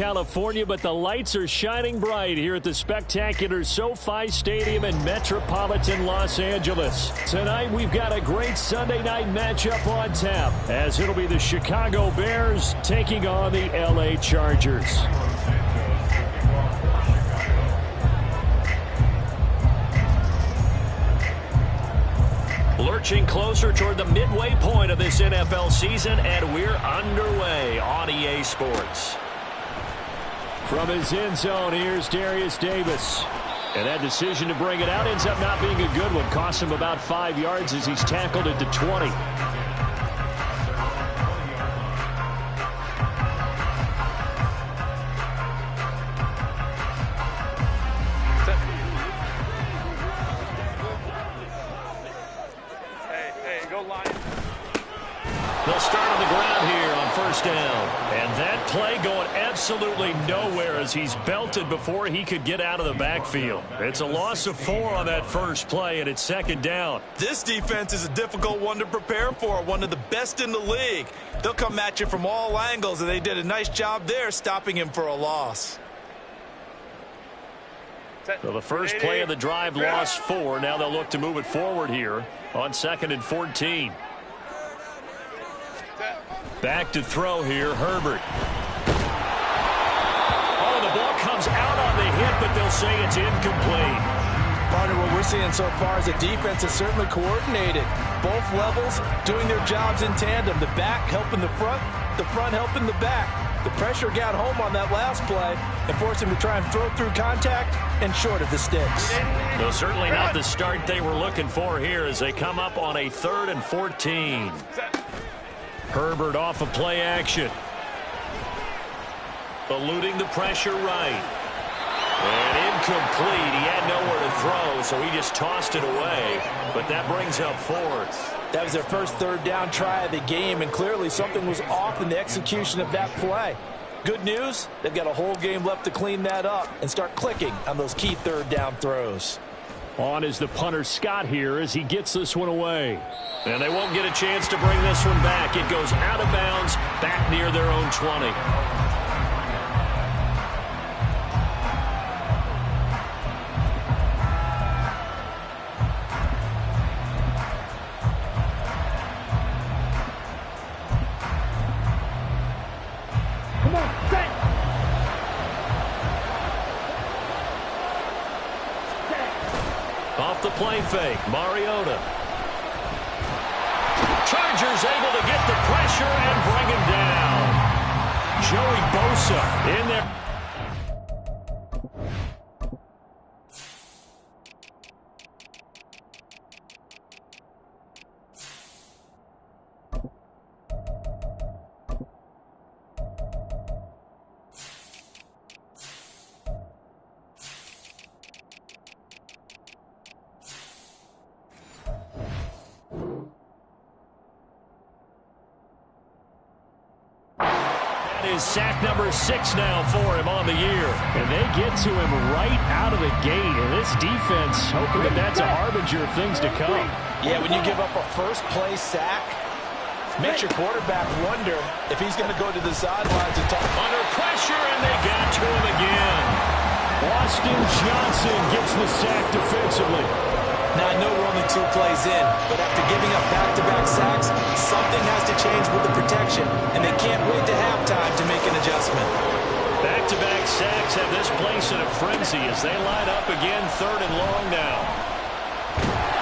California, but the lights are shining bright here at the spectacular SoFi Stadium in metropolitan Los Angeles. Tonight, we've got a great Sunday night matchup on tap, as it'll be the Chicago Bears taking on the LA Chargers. Lurching closer toward the midway point of this NFL season, and we're underway on EA Sports. From his end zone, here's Darius Davis. And that decision to bring it out ends up not being a good one. Cost him about 5 yards as he's tackled it to 20. They'll start on the ground here on first down. And that play going absolutely nowhere as he's belted before he could get out of the backfield. It's a loss of 4 on that first play, and it's second down. This defense is a difficult one to prepare for, one of the best in the league. They'll come at you from all angles, and they did a nice job there stopping him for a loss. So the first play of the drive lost 4. Now they'll look to move it forward here on 2nd and 14. Back to throw here, Herbert. Oh, the ball comes out on the hit, but they'll say it's incomplete. Partner, what we're seeing so far is the defense is certainly coordinated. Both levels doing their jobs in tandem. The back helping the front helping the back. The pressure got home on that last play and forced him to try and throw through contact and short of the sticks. Though certainly not the start they were looking for here as they come up on a 3rd and 14. Herbert off of play action. Eluding the pressure right. And incomplete. He had nowhere to throw, so he just tossed it away. But that brings up 4th. That was their first 3rd down try of the game, and clearly something was off in the execution of that play. Good news, they've got a whole game left to clean that up and start clicking on those key 3rd down throws. On is the punter Scott here as he gets this one away. And they won't get a chance to bring this one back. It goes out of bounds, back near their own 20. Come on, set! Off the play fake, Mariota. Chargers able to get the pressure and bring him down. Joey Bosa in there. Is sack number 6 now for him on the year. And they get to him right out of the gate. And this defense hoping that that's a harbinger of things to come. Yeah, when you give up a first play sack, makes your quarterback wonder if he's going to go to the sidelines and talk. Under pressure, and they got to him again. Austin Johnson gets the sack defensively. Now, I know we're only 2 plays in, but after giving up back-to-back sacks, something has to change with the protection, and they can't wait to halftime to make an adjustment. Back-to-back sacks have this place in a frenzy as they line up again 3rd and long now.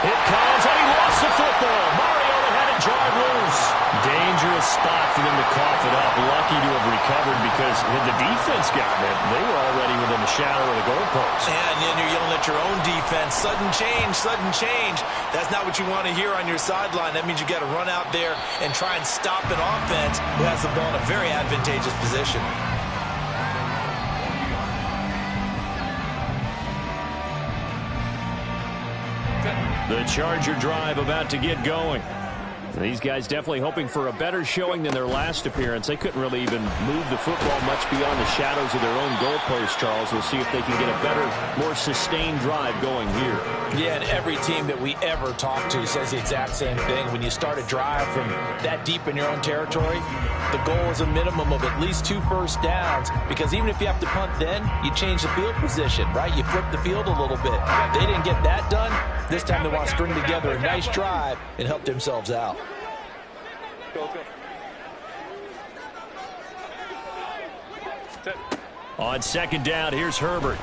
It comes, and he lost the football. Mariota had it drive loose. Dangerous spot for them to cough it up. Lucky to have recovered because had the defense gotten it, they were already within the shadow of the goalpost. And then you're yelling at your own defense. Sudden change, sudden change. That's not what you want to hear on your sideline. That means you got to run out there and try and stop an offense who has the ball in a very advantageous position. The Charger drive about to get going. These guys definitely hoping for a better showing than their last appearance. They couldn't really even move the football much beyond the shadows of their own goalpost, Charles. We'll see if they can get a better, more sustained drive going here. Yeah, and every team that we ever talk to says the exact same thing. When you start a drive from that deep in your own territory, the goal is a minimum of at least 2 first downs, because even if you have to punt then, you change the field position, right? You flip the field a little bit. They didn't get that done. This time they want to string together a nice drive and help themselves out. On second down, here's Herbert.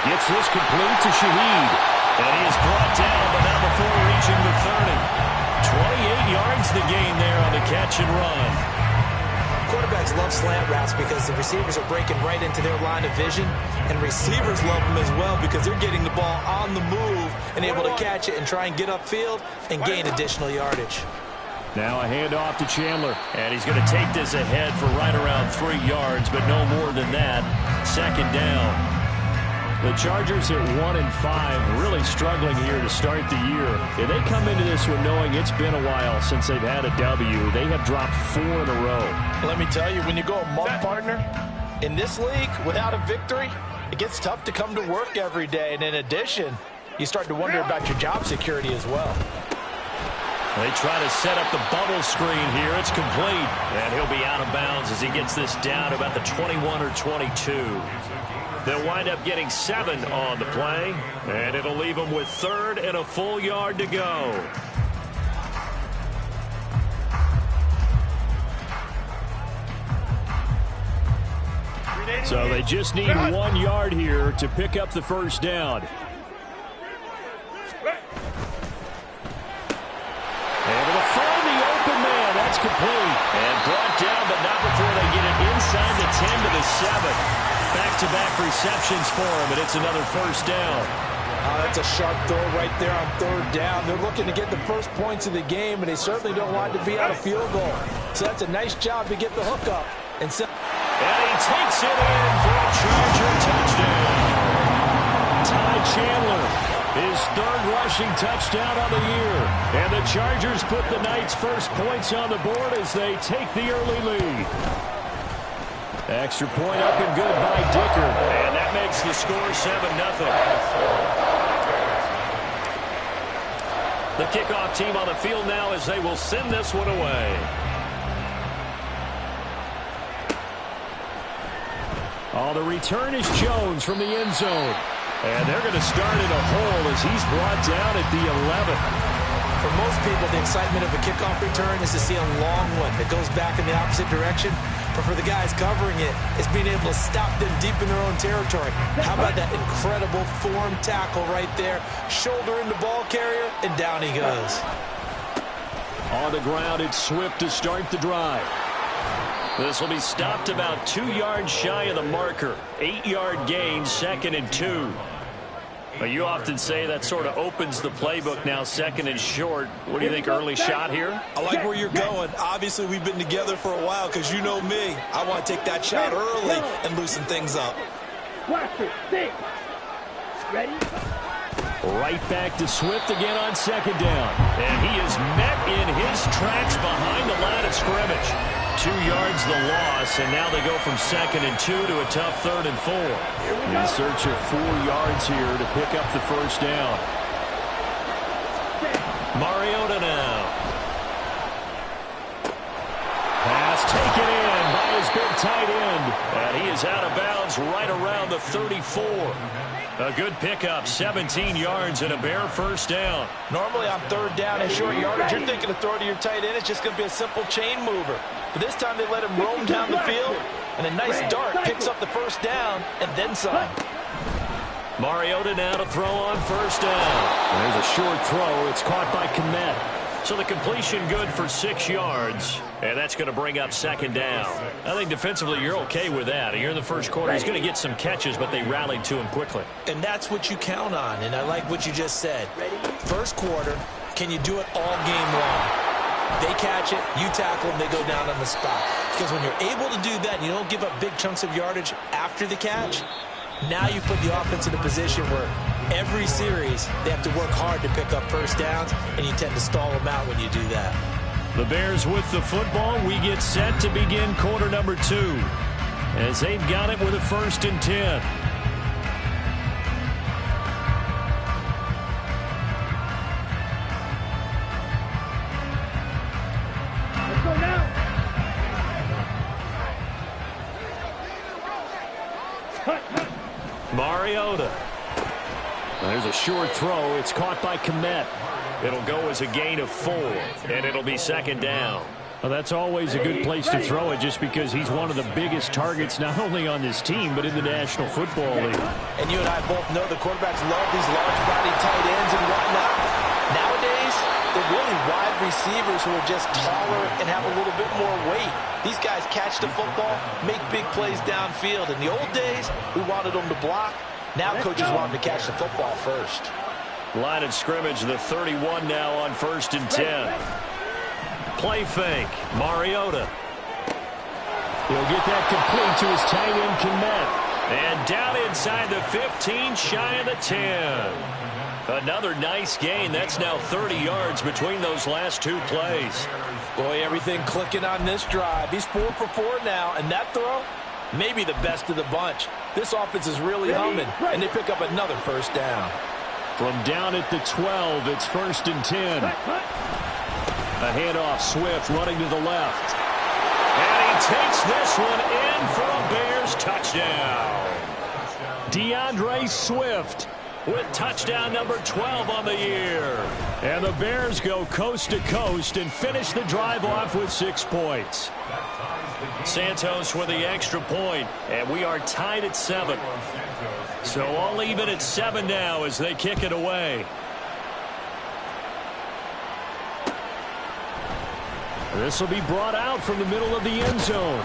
Gets this complete to Shaheed. And he is brought down, but not before reaching the 30. 28 yards the gain there on the catch and run. Quarterbacks love slant routes because the receivers are breaking right into their line of vision, and receivers love them as well because they're getting the ball on the move and able to catch it and try and get upfield and gain additional yardage. Now a handoff to Chandler, and he's going to take this ahead for right around 3 yards, but no more than that. Second down. The Chargers at 1-5, really struggling here to start the year. And they come into this one knowing it's been a while since they've had a W. They have dropped 4 in a row. Let me tell you, when you go a month, partner, in this league without a victory, it gets tough to come to work every day. And in addition, you start to wonder about your job security as well. They try to set up the bubble screen here. It's complete. And he'll be out of bounds as he gets this down about the 21 or 22. They'll wind up getting 7 on the play, and it'll leave them with 3rd and a full yard to go. So they just need 1 yard here to pick up the first down. Able to find the open man. That's complete. And brought down, but not before they get it inside the 10 to the 7. Back-to-back receptions for him, and it's another first down. That's a sharp throw right there on 3rd down. They're looking to get the first points of the game, and they certainly don't want to be out of field goal. So that's a nice job to get the hook up. And he takes it in for a Charger touchdown. Ty Chandler, his 3rd rushing touchdown on the year. And the Chargers put the Knights' first points on the board as they take the early lead. Extra point up and good by Dicker. And that makes the score 7-0. The kickoff team on the field now as they will send this one away. Oh, the return is Jones from the end zone. And they're going to start in a hole as he's brought down at the 11. For most people, the excitement of a kickoff return is to see a long one that goes back in the opposite direction. But for the guys covering it, it's being able to stop them deep in their own territory. How about that incredible form tackle right there? Shoulder in the ball carrier, and down he goes. On the ground, it's Swift to start the drive. This will be stopped about 2 yards shy of the marker. 8-yard gain, 2nd and 2. But you often say that sort of opens the playbook now, 2nd and short. What do you think, early shot here? I like where you're going. Obviously, we've been together for a while because you know me. I want to take that shot early and loosen things up. Watch it. 6. Ready? Right back to Swift again on 2nd down. And he is met in his tracks behind the line of scrimmage. 2 yards the loss, and now they go from 2nd and 2 to a tough 3rd and 4. In search of 4 yards here to pick up the first down. Mariota now. Pass taken in by his big tight end. And he is out of bounds right around the 34. A good pickup, 17 yards and a bare first down. Normally on 3rd down and short yardage, you're thinking of throw to your tight end. It's just going to be a simple chain mover. But this time they let him roam down the field, and a nice dart picks up the first down and then some. Mariota now to throw on first down. There's a short throw. It's caught by Kmet. So the completion good for 6 yards, and that's going to bring up 2nd down. I think defensively you're okay with that. You're in the first quarter. He's going to get some catches, but they rallied to him quickly. And that's what you count on, and I like what you just said. First quarter, can you do it all game long? They catch it, you tackle them, they go down on the spot. Because when you're able to do that and you don't give up big chunks of yardage after the catch, now you put the offense in a position where every series, they have to work hard to pick up first downs, and you tend to stall them out when you do that. The Bears with the football. We get set to begin quarter number 2 as they've got it with a 1st and 10. Let's go now. Mariota. There's a short throw. It's caught by Kmet. It'll go as a gain of 4, and it'll be 2nd down. Well, that's always a good place to throw it just because he's one of the biggest targets not only on this team but in the National Football League. And you and I both know the quarterbacks love these large-body tight ends and whatnot. Nowadays, they're really wide receivers who are just taller and have a little bit more weight. These guys catch the football, make big plays downfield. In the old days, we wanted them to block. Now coaches want them to catch the football first. Line of scrimmage, the 31 now on 1st and 10. Play fake. Mariota. He'll get that complete to his tight end, Kmet. And down inside the 15, shy of the 10. Another nice gain. That's now 30 yards between those last 2 plays. Boy, everything clicking on this drive. He's 4 for 4 now, and that throw, maybe the best of the bunch. This offense is really humming, and they pick up another first down. From down at the 12, it's 1st and 10. A handoff, Swift running to the left. And he takes this one in for a Bears touchdown. DeAndre Swift with touchdown number 12 on the year. And the Bears go coast to coast and finish the drive off with 6 points. Santos with the extra point, and we are tied at 7. So all even at 7 now as they kick it away. This will be brought out from the middle of the end zone.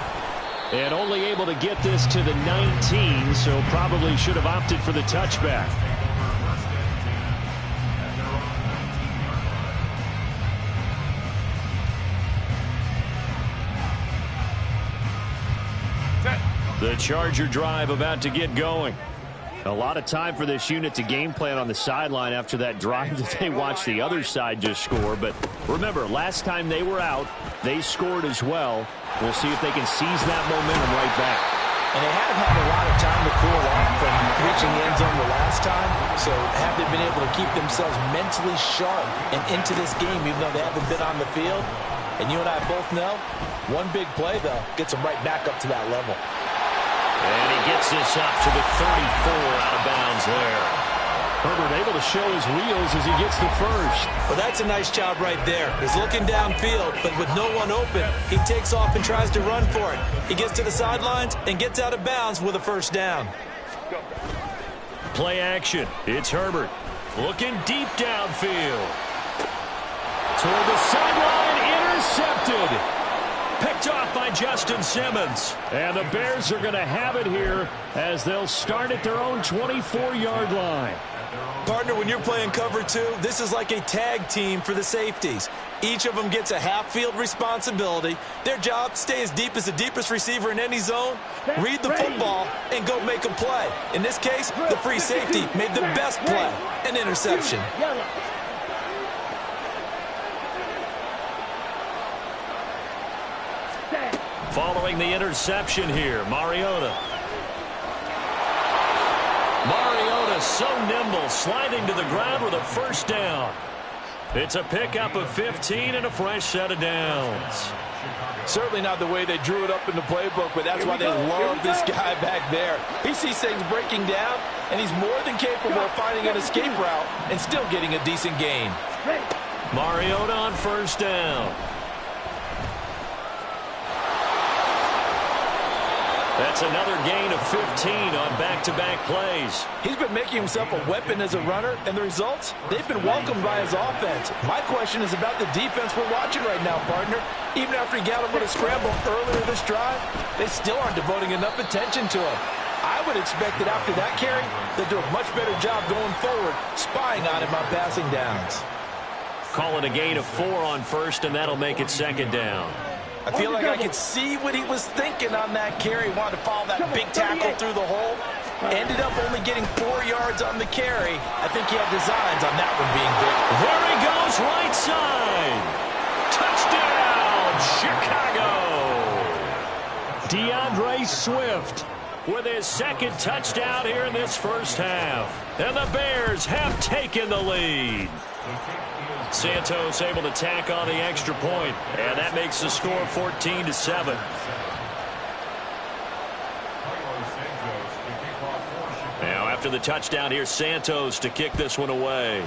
And only able to get this to the 19, so probably should have opted for the touchback. The Charger drive about to get going. A lot of time for this unit to game plan on the sideline after that drive that they watched the other side just score. But remember, last time they were out, they scored as well. We'll see if they can seize that momentum right back. And they haven't had a lot of time to cool off from reaching the end zone the last time. So have they been able to keep themselves mentally sharp and into this game even though they haven't been on the field? And you and I both know, one big play, though, gets them right back up to that level. And he gets this up to the 34 out of bounds there. Herbert able to show his wheels as he gets the first. Well, that's a nice job right there. He's looking downfield, but with no one open, he takes off and tries to run for it. He gets to the sidelines and gets out of bounds with a first down. Play action. It's Herbert looking deep downfield. Toward the sideline, intercepted. Picked off by Justin Simmons. And the Bears are going to have it here as they'll start at their own 24-yard line. Partner, when you're playing cover 2, this is like a tag team for the safeties. Each of them gets a half-field responsibility. Their job, stay as deep as the deepest receiver in any zone, read the football, and go make a play. In this case, the free safety made the best play, an interception. Following the interception here, Mariota. Mariota so nimble, sliding to the ground with a first down. It's a pickup of 15 and a fresh set of downs. Certainly not the way they drew it up in the playbook, but that's why they love this guy back there. He sees things breaking down, and he's more than capable of finding an escape route and still getting a decent gain. Mariota on first down. That's another gain of 15 on back-to-back plays. He's been making himself a weapon as a runner, and the results, they've been welcomed by his offense. My question is about the defense we're watching right now, partner. Even after he got him with a scramble earlier this drive, they still aren't devoting enough attention to him. I would expect that after that carry, they'll do a much better job going forward, spying on him on passing downs. Call it a gain of 4 on first, and that'll make it second down. I feel like I could see what he was thinking on that carry. Wanted to follow that big tackle through the hole. Ended up only getting 4 yards on the carry. I think he had designs on that one being big. There he goes, right side. Touchdown, Chicago. DeAndre Swift with his second touchdown here in this first half. And the Bears have taken the lead. Santos able to tack on the extra point, and that makes the score 14-7. Now after the touchdown, here's Santos to kick this one away.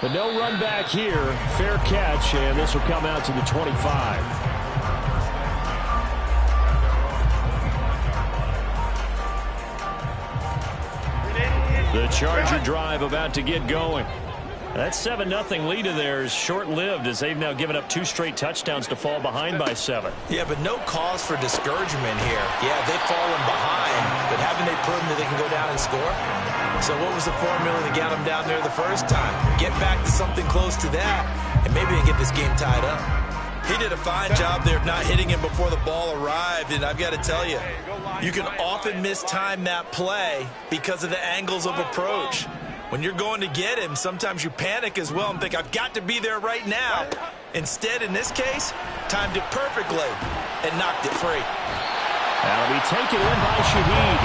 But no run back here. Fair catch, and this will come out to the 25. The Charger drive about to get going. That 7-0 lead of theirs short-lived as they've now given up 2 straight touchdowns to fall behind by 7. Yeah, but no cause for discouragement here. Yeah, they've fallen behind, but haven't they proven that they can go down and score? So what was the formula to get them down there the first time? Get back to something close to that, and maybe they get this game tied up. He did a fine job there of not hitting him before the ball arrived, and I've got to tell you, you can often mistime that play because of the angles of approach. When you're going to get him, sometimes you panic as well and think, I've got to be there right now. Instead, in this case, timed it perfectly and knocked it free. That'll be taken in by Shaheed.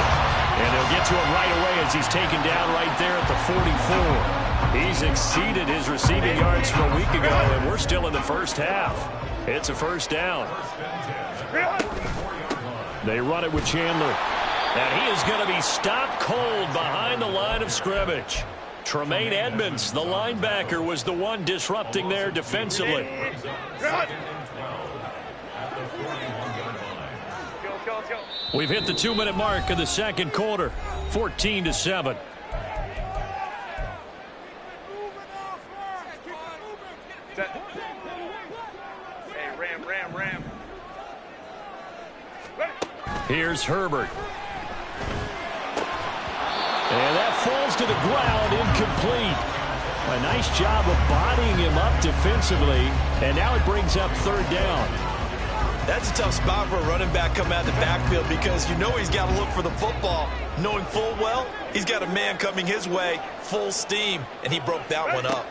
And they'll get to him right away as he's taken down right there at the 44. He's exceeded his receiving yards from a week ago, and we're still in the first half. It's a first down. They run it with Chandler. And he is going to be stopped cold behind the line of scrimmage. Tremaine Edmonds, the linebacker, was the one disrupting there defensively. We've hit the 2-minute mark of the second quarter. 14-7. Here's Herbert. And that falls to the ground, incomplete. A nice job of bodying him up defensively, and now it brings up third down. That's a tough spot for a running back coming out of the backfield because you know he's got to look for the football, knowing full well he's got a man coming his way, full steam, and he broke that one up.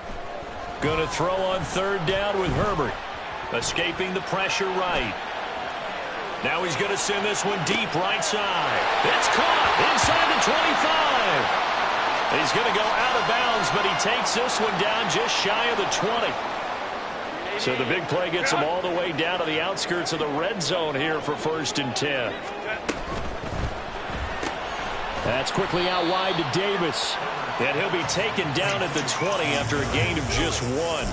Going to throw on third down with Herbert. Escaping the pressure right. Now he's going to send this one deep right side. It's caught inside the 25. He's going to go out of bounds, but he takes this one down just shy of the 20. So the big play gets him all the way down to the outskirts of the red zone here for 1st and 10. That's quickly out wide to Davis. And he'll be taken down at the 20 after a gain of just 1.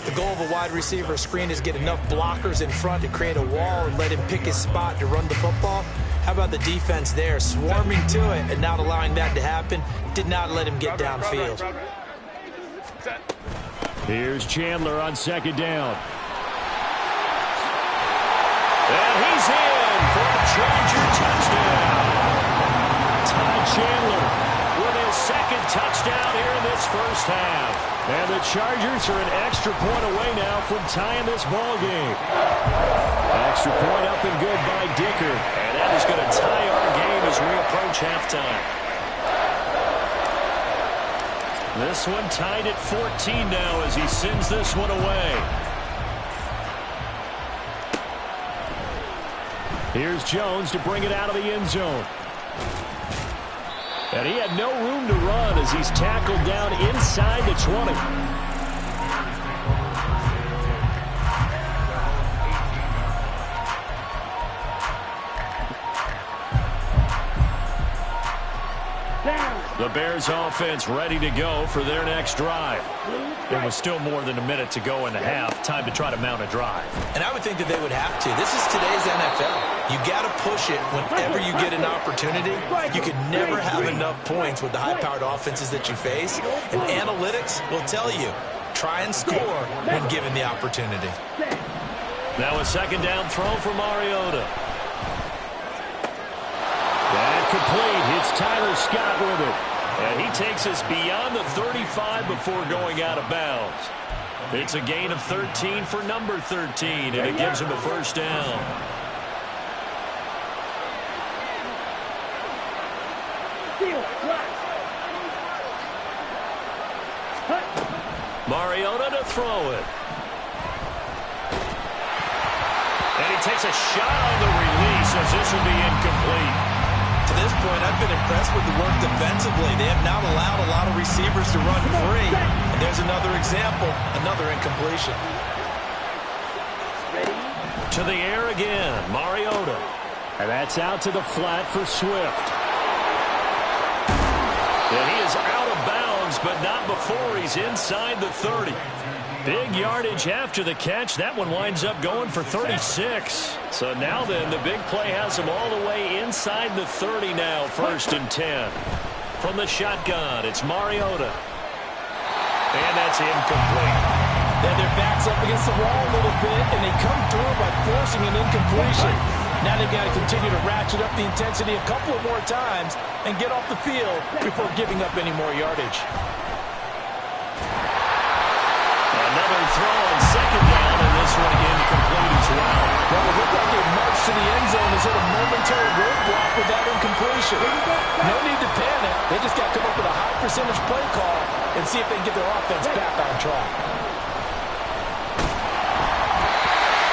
The goal of a wide receiver screen is get enough blockers in front to create a wall and let him pick his spot to run the football. How about the defense there, swarming to it and not allowing that to happen? Did not let him get downfield. Here's Chandler on second down. And he's in for a Charger touchdown. Ty Chandler with his second touchdown here in this first half. And the Chargers are an extra point away now from tying this ball game. Extra point up and good by Dicker. And that is going to tie our game as we approach halftime. This one tied at 14 now as he sends this one away. Here's Jones to bring it out of the end zone. And he had no room to run as he's tackled down inside the 20. The Bears offense ready to go for their next drive. There was still more than a minute to go in the half. Time to try to mount a drive. And I would think that they would have to. This is today's NFL. You got to push it whenever you get an opportunity. You can never have enough points with the high-powered offenses that you face. And analytics will tell you, try and score when given the opportunity. Now a second down throw for Mariota. That complete. It's Tyler Scott with it. And he takes us beyond the 35 before going out of bounds. It's a gain of 13 for number 13, and it gives him a first down. Mariota to throw it. And he takes a shot on the release as this will be incomplete. To this point, I've been impressed with the work defensively. They have not allowed a lot of receivers to run free. And there's another example, another incompletion. To the air again, Mariota. And that's out to the flat for Swift. And he is out of bounds, but not before he's inside the 30. Big yardage after the catch. That one winds up going for 36. So now then, the big play has him all the way inside the 30 now, 1st and 10. From the shotgun, it's Mariota. And that's incomplete. Then their back's up against the wall a little bit, and they come through by forcing an incompletion. Now they've got to continue to ratchet up the intensity a couple of more times and get off the field before giving up any more yardage. Another throw on 2nd down, and this one incomplete as well. Well, it looked like a march to the end zone has hit a momentary roadblock with that incompletion. No need to panic. They just got to come up with a high percentage play call and see if they can get their offense back on track.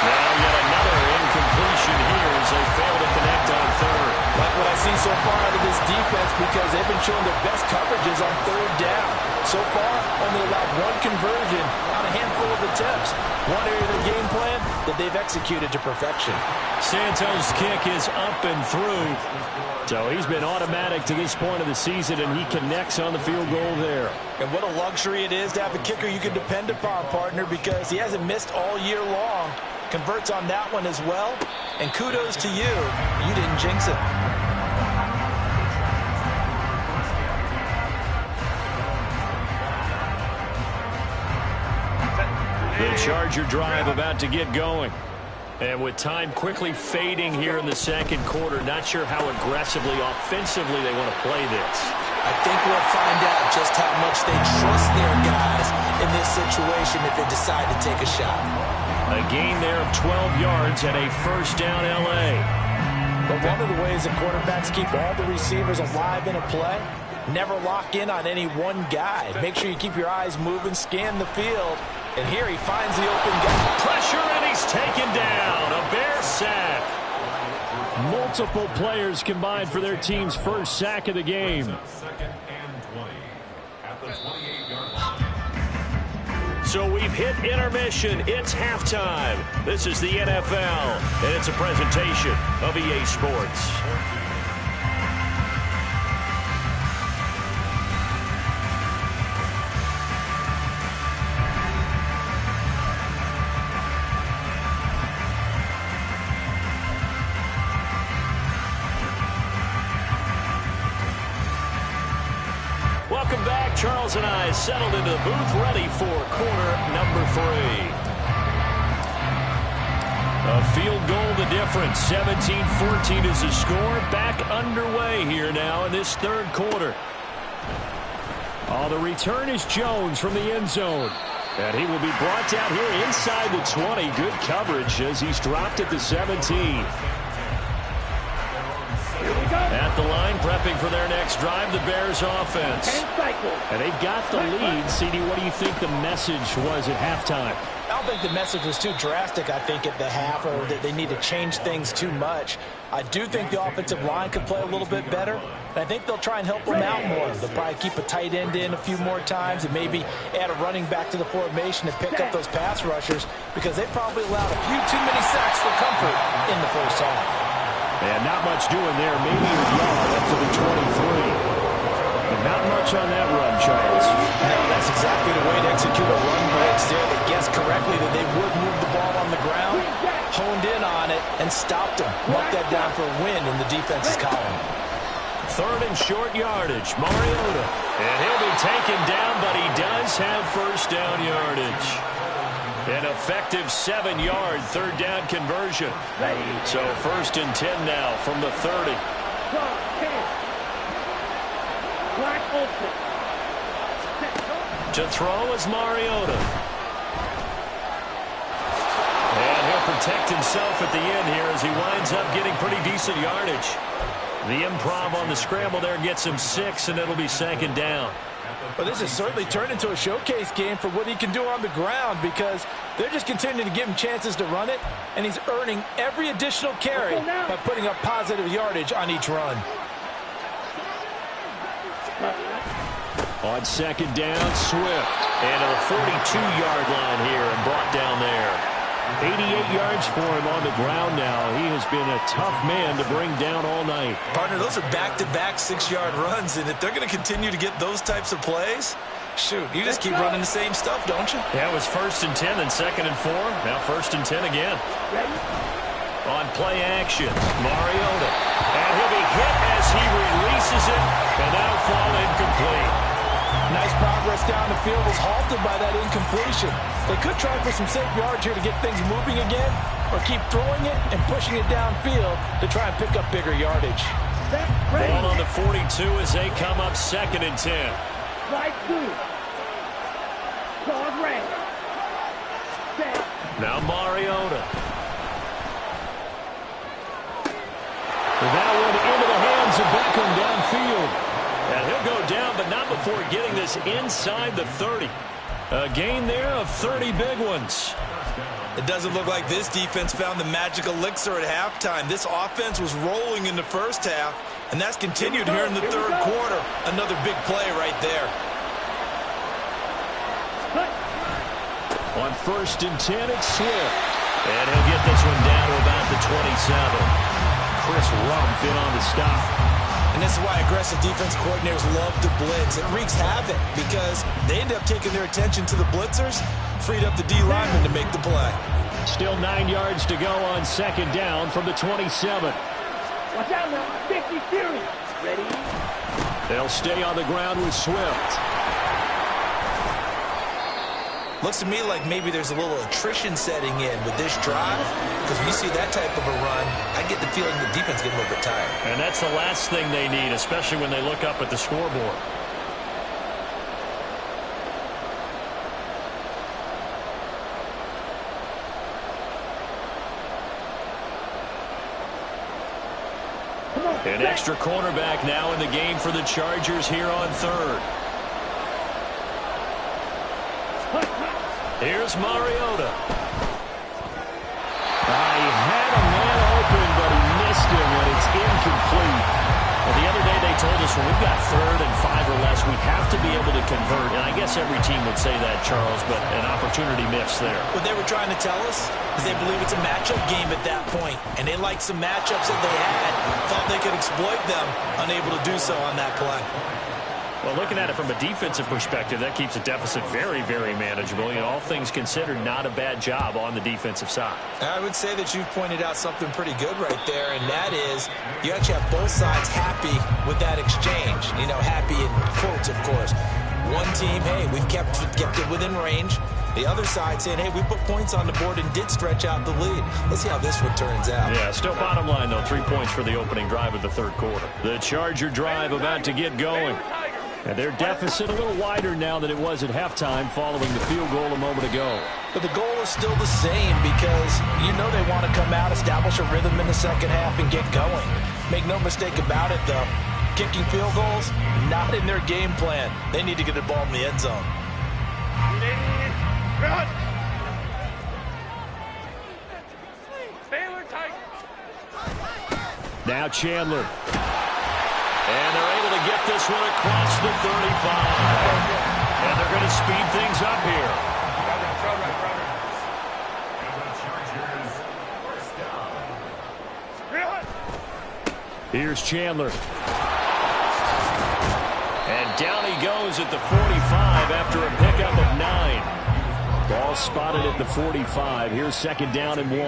Now yet another incompletion here as they fail to connect on 3rd. Like what I see so far out of this defense, because they've been showing their best coverages on 3rd down. So far, only allowed one conversion on a handful of attempts. One area of the game plan that they've executed to perfection. Santos' kick is up and through. So he's been automatic to this point of the season, and he connects on the field goal there. And what a luxury it is to have a kicker you can depend upon, partner, because he hasn't missed all year long. Converts on that one as well. And kudos to you. You didn't jinx it. The Charger drive about to get going. And with time quickly fading here in the 2nd quarter, not sure how aggressively, offensively they want to play this. I think we'll find out just how much they trust their guys in this situation if they decide to take a shot. A gain there of 12 yards and a 1st down L.A. But one of the ways that quarterbacks keep all the receivers alive in a play, never lock in on any one guy. Make sure you keep your eyes moving, scan the field. And here he finds the open guy. Pressure, and he's taken down. A Bear sack. Multiple players combined for their team's first sack of the game. 2nd and 20 at the 28-yard line. So we've hit intermission. It's halftime. This is the NFL, and it's a presentation of EA Sports. Welcome back. Charles and I settled into the booth, ready for quarter number 3. A field goal the difference. 17-14 is the score. Back underway here now in this 3rd quarter. Oh, the return is Jones from the end zone. And he will be brought down here inside the 20. Good coverage as he's dropped at the 17. At the line, prepping for their next drive, the Bears offense. And they've got the lead. CD, what do you think the message was at halftime? I don't think the message was too drastic, I think, at the half, or that they need to change things too much. I do think the offensive line could play a little bit better, and I think they'll try and help them out more. They'll probably keep a tight end in a few more times and maybe add a running back to the formation and pick up those pass rushers, because they probably allowed a few too many sacks for comfort in the first half. And not much doing there. Maybe a yard up to the 23. And not much on that run, Charles. No, that's exactly the way to execute a run blitz there. They guessed correctly that they would move the ball on the ground, honed in on it, and stopped them. Mark that down for a win in the defense's column. 3rd and short yardage, Mariota. And he'll be taken down, but he does have 1st down yardage. An effective 7-yard 3rd down conversion. So 1st and 10 now from the 30. To throw is Mariota. protect himself at the end here as he winds up getting pretty decent yardage. The improv on the scramble there gets him 6, and it'll be 2nd down. Well, this has certainly turned into a showcase game for what he can do on the ground because they're just continuing to give him chances to run it, and he's earning every additional carry by putting up positive yardage on each run. On 2nd down, Swift. And to the 42-yard line here and brought down there. 88 yards for him on the ground now. He has been a tough man to bring down all night. Partner, those are back-to-back 6-yard runs, and if they're going to continue to get those types of plays, shoot, you just keep running the same stuff, don't you? Yeah, it was 1st and 10, then 2nd and 4. Now 1st and 10 again. On play action, Mariota. And he'll be hit as he releases it, and that'll fall incomplete. Nice progress down the field was halted by that incompletion. They could try for some safe yards here to get things moving again, or keep throwing it and pushing it downfield to try and pick up bigger yardage. Ball on the 42 as they come up 2nd and 10. Right through. Guard right. Now Mariota. That one into the hands of Beckham downfield. And he'll go down, but not before getting this inside the 30. A gain there of 30 big ones. It doesn't look like this defense found the magic elixir at halftime. This offense was rolling in the first half, and that's continued here in the third quarter. Another big play right there. On 1st and 10, it's Swift. And he'll get this one down to about the 27. Chris Rumph in on the stop. And this is why aggressive defense coordinators love to blitz. It wreaks havoc because they end up taking their attention to the blitzers, freed up the D lineman to make the play. Still 9 yards to go on 2nd down from the 27. Watch out now. 50 series. Ready? They'll stay on the ground with Swift. Looks to me like maybe there's a little attrition setting in with this drive, because when you see that type of a run, I get the feeling the defense is getting a little bit tired. And that's the last thing they need, especially when they look up at the scoreboard. An extra cornerback now in the game for the Chargers here on 3rd. Here's Mariota. He had a man open, but he missed him when it's incomplete. Well, the other day they told us when we've got 3rd and 5 or less, we have to be able to convert. And I guess every team would say that, Charles, but an opportunity missed there. What they were trying to tell us is they believe it's a matchup game at that point, and they liked some matchups that they had, thought they could exploit them, unable to do so on that play. Well, looking at it from a defensive perspective, that keeps the deficit very, very manageable. You know, all things considered, not a bad job on the defensive side. I would say that you've pointed out something pretty good right there, and that is you actually have both sides happy with that exchange. You know, happy in quotes, of course. One team, hey, we've kept it within range. The other side saying, hey, we put points on the board and did stretch out the lead. Let's see how this one turns out. Yeah, still bottom line, though, 3 points for the opening drive of the third quarter. The Charger drive about to get going. And their deficit a little wider now than it was at halftime following the field goal a moment ago. But the goal is still the same because you know they want to come out, establish a rhythm in the second half, and get going. Make no mistake about it, though. Kicking field goals, not in their game plan. They need to get the ball in the end zone. Now Chandler. And they're able to get this one across the 35. And they're going to speed things up here. Here's Chandler. And down he goes at the 45 after a pickup of 9. Ball spotted at the 45. Here's 2nd down and 1.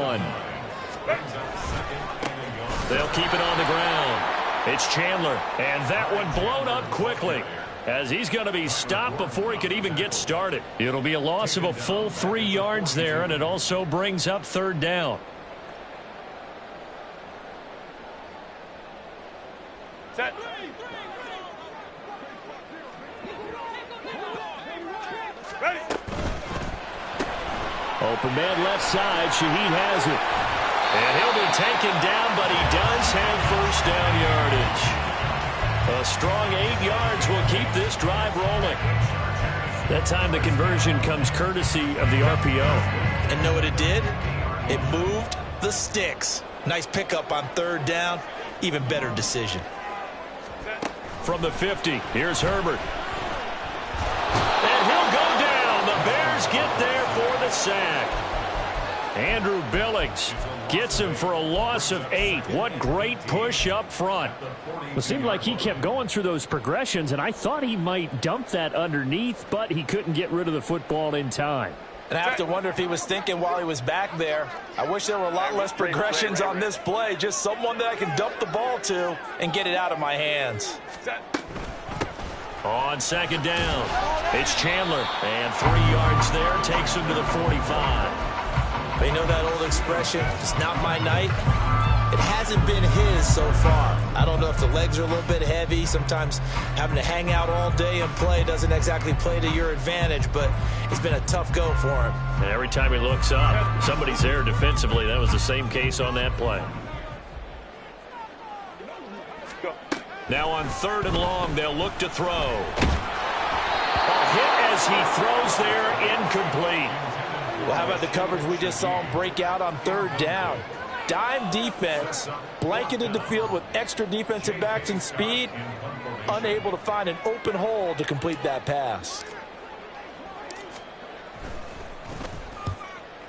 They'll keep it on the ground. It's Chandler, and that one blown up quickly as he's going to be stopped before he could even get started. It'll be a loss of a full 3 yards there, and it also brings up 3rd down. Set. Ready. Open man left side. Shaheed has it. And he'll be taken down, but he does have first down yardage. A strong 8 yards will keep this drive rolling. That time the conversion comes courtesy of the RPO. And know what it did? It moved the sticks. Nice pickup on third down. Even better decision. From the 50, here's Herbert. And he'll go down. The Bears get there for the sack. Andrew Billings gets him for a loss of 8. What great push up front. It seemed like he kept going through those progressions, and I thought he might dump that underneath, but he couldn't get rid of the football in time. And I have to wonder if he was thinking while he was back there, I wish there were a lot less progressions on this play. Just someone that I can dump the ball to and get it out of my hands. On second down, it's Chandler. And 3 yards there takes him to the 45. They know that old expression, it's not my night. It hasn't been his so far. I don't know if the legs are a little bit heavy. Sometimes having to hang out all day and play doesn't exactly play to your advantage, but it's been a tough go for him. And every time he looks up, somebody's there defensively. That was the same case on that play. Now on 3rd and long, they'll look to throw. A hit as he throws there, incomplete. Well, how about the coverage we just saw him break out on 3rd down? Dime defense, blanketed the field with extra defensive backs and speed, unable to find an open hole to complete that pass.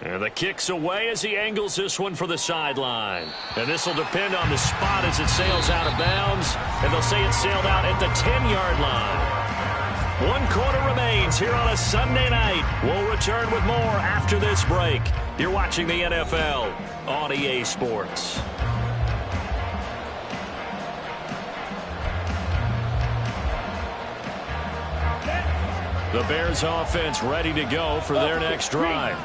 And the kick's away as he angles this one for the sideline. And this will depend on the spot as it sails out of bounds. And they'll say it sailed out at the 10-yard line. 1 quarter remains here on a Sunday night. We'll return with more after this break. You're watching the NFL on EA Sports. The Bears offense ready to go for their next drive.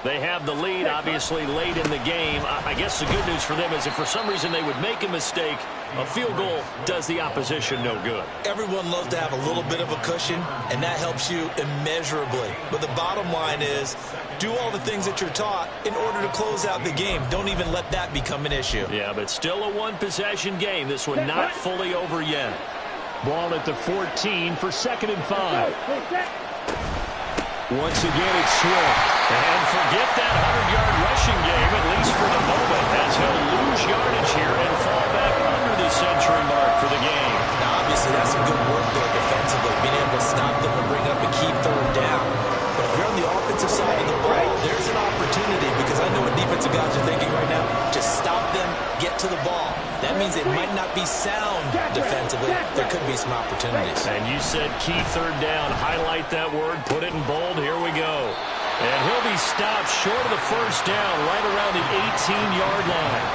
They have the lead, obviously, late in the game. I guess the good news for them is if for some reason they would make a mistake, a field goal does the opposition no good. Everyone loves to have a little bit of a cushion, and that helps you immeasurably. But the bottom line is, do all the things that you're taught in order to close out the game. Don't even let that become an issue. Yeah, but still a one-possession game. This one not fully over yet. Ball at the 14 for 2nd and 5. Once again, it's Swift. And forget that 100-yard rushing game, at least for the moment, as he'll lose yardage here and fall back under the century mark for the game. Now, obviously, that's some good work there defensively, being able to stop them and bring up a key 3rd down. But if you're on the offensive side of the ball, there's an opportunity, because I know what defensive guys are thinking right now. Just stop them, get to the ball. That means it might not be sound defensively. There could be some opportunities. And you said key 3rd down. Highlight that word. Put it in bold. Here we go. And he'll be stopped short of the 1st down right around the 18-yard line.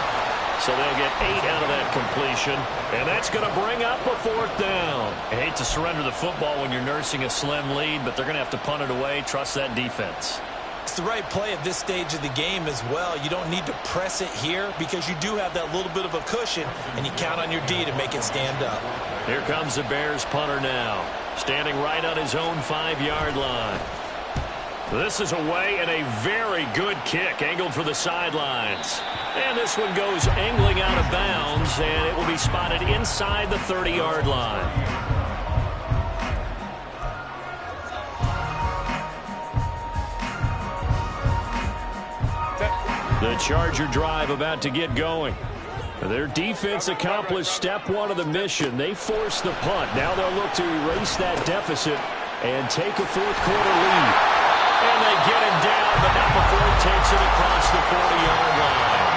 So they'll get 8 out of that completion. And that's going to bring up a 4th down. I hate to surrender the football when you're nursing a slim lead, but they're going to have to punt it away. Trust that defense. It's the right play at this stage of the game as well. You don't need to press it here because you do have that little bit of a cushion, and you count on your D to make it stand up. Here comes the Bears punter now, standing right on his own 5-yard line. This is away and a very good kick, angled for the sidelines. And this one goes angling out of bounds, and it will be spotted inside the 30-yard line. The Charger drive about to get going. Their defense accomplished step 1 of the mission. They forced the punt. Now they'll look to erase that deficit and take a 4th quarter lead. And they get him down, but not before he takes it across the 40-yard line.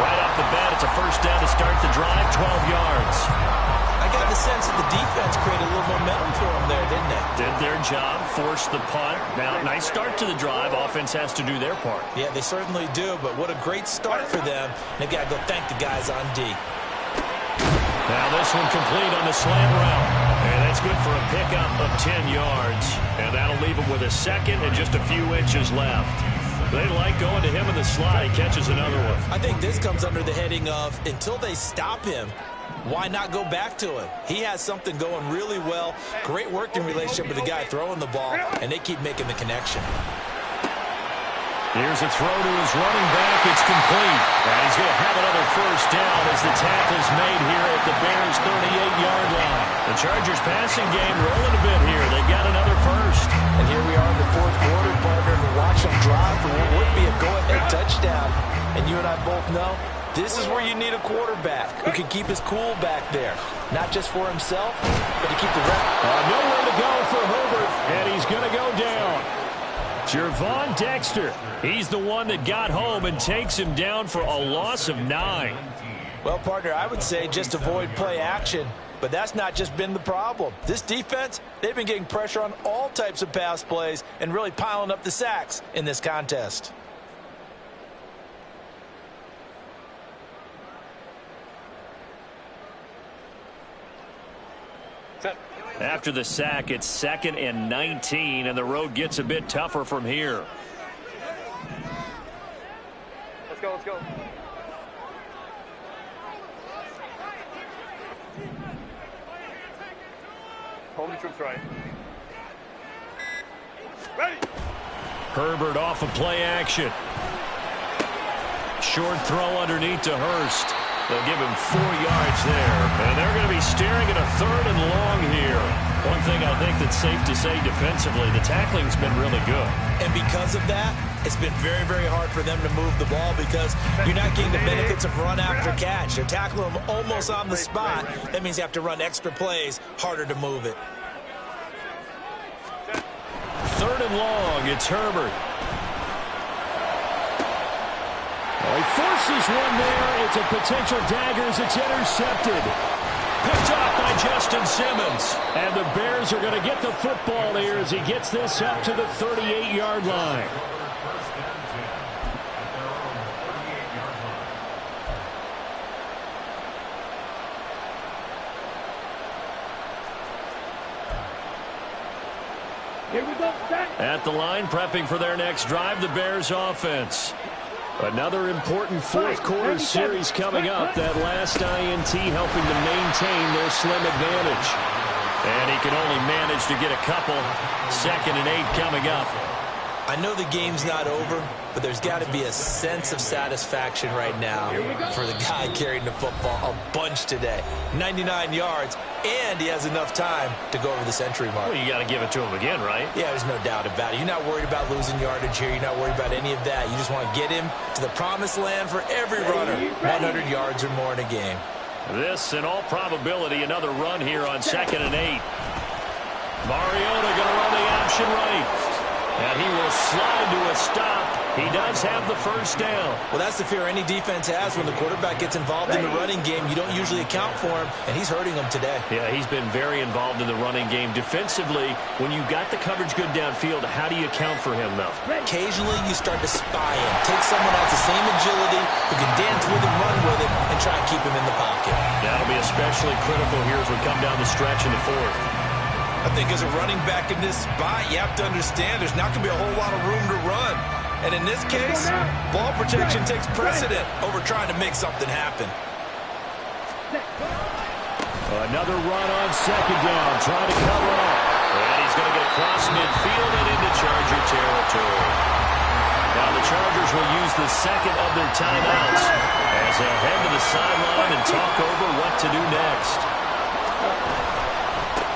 Right off the bat, it's a 1st down to start the drive, 12 yards. I got the sense that the defense created a little momentum for them there, didn't they? Did their job, forced the punt. Now, nice start to the drive. Offense has to do their part. Yeah, they certainly do, but what a great start for them. They've got to go thank the guys on D. Now this one complete on the slant route. And that's good for a pickup of 10 yards. And that'll leave him with a 2nd and just a few inches left. They like going to him in the slot. He catches another one. I think this comes under the heading of, until they stop him, why not go back to him? He has something going really well. Great working relationship with the guy throwing the ball, and they keep making the connection. Here's a throw to his running back. It's complete. And he's going to have another first down as the tackle's made here at the Bears' 38-yard line. The Chargers passing game rolling a bit here. They've got another first. And here we are in the fourth quarter, partner, to watch them drive for what would be a go-ahead touchdown. And you and I both know this is where you need a quarterback who can keep his cool back there. Not just for himself, but to keep the rest. Nowhere to go for Herbert, and he's going to go down. Gervon Dexter, he's the one that got home and takes him down for a loss of 9. Well, partner, I would say just avoid play action, but that's not just been the problem. This defense, they've been getting pressure on all types of pass plays and really piling up the sacks in this contest. After the sack, it's 2nd and 19, and the road gets a bit tougher from here. Let's go, let's go. Hold the troops right. Ready. Herbert off of play action. Short throw underneath to Hurst. They'll give him 4 yards there, and they're going to be staring at a 3rd and long here. One thing I think that's safe to say defensively, the tackling's been really good. And because of that, it's been very, very hard for them to move the ball because you're not getting the benefits of run after catch. They're tackling them almost on the spot. That means you have to run extra plays, harder to move it. 3rd and long, it's Herbert. He forces one there. It's a potential dagger as it's intercepted. Picked off by Justin Simmons. And the Bears are going to get the football here as he gets this up to the 38-yard line. Here we go, set. At the line, prepping for their next drive, the Bears offense. Another important fourth quarter series coming up. That last INT helping to maintain their slim advantage. And he can only manage to get a couple. 2nd and 8 coming up. I know the game's not over, but there's got to be a sense of satisfaction right now for the guy carrying the football a bunch today. 99 yards, and he has enough time to go over the century mark. Well, you got to give it to him again, right? Yeah, there's no doubt about it. You're not worried about losing yardage here. You're not worried about any of that. You just want to get him to the promised land for every runner. 100 yards or more in a game. This, in all probability, another run here on 2nd and 8. Mariota going to run the option right. And he will slide to a stop. He does have the first down. Well, that's the fear any defense has when the quarterback gets involved in the running game. You don't usually account for him, and he's hurting them today. Yeah, he's been very involved in the running game. Defensively, when you got the coverage good downfield, how do you account for him, though? Occasionally, you start to spy him. Take someone else the same agility, who can dance with him, run with him, and try and keep him in the pocket. That'll be especially critical here as we come down the stretch in the 4th. I think as a running back in this spot, you have to understand there's not going to be a whole lot of room to run. And in this case, ball protection takes precedent over trying to make something happen. Another run on 2nd down, trying to cover up. And he's going to get across midfield and into Charger territory. Now the Chargers will use the 2nd of their timeouts as they head to the sideline and talk over what to do next.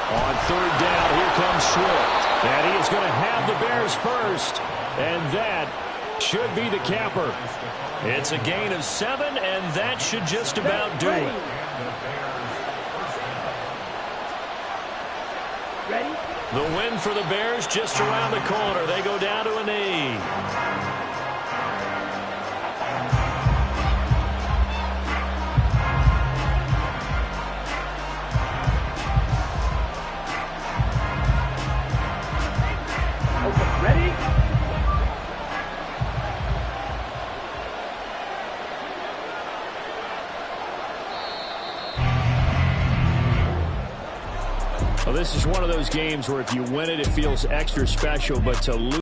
On 3rd down, here comes Swift. And he is going to have the Bears first. And that should be the capper. It's a gain of 7, and that should just about do it. Ready? The win for the Bears just around the corner. They go down to a knee. Ready? Well, this is one of those games where if you win it, it feels extra special, but to lose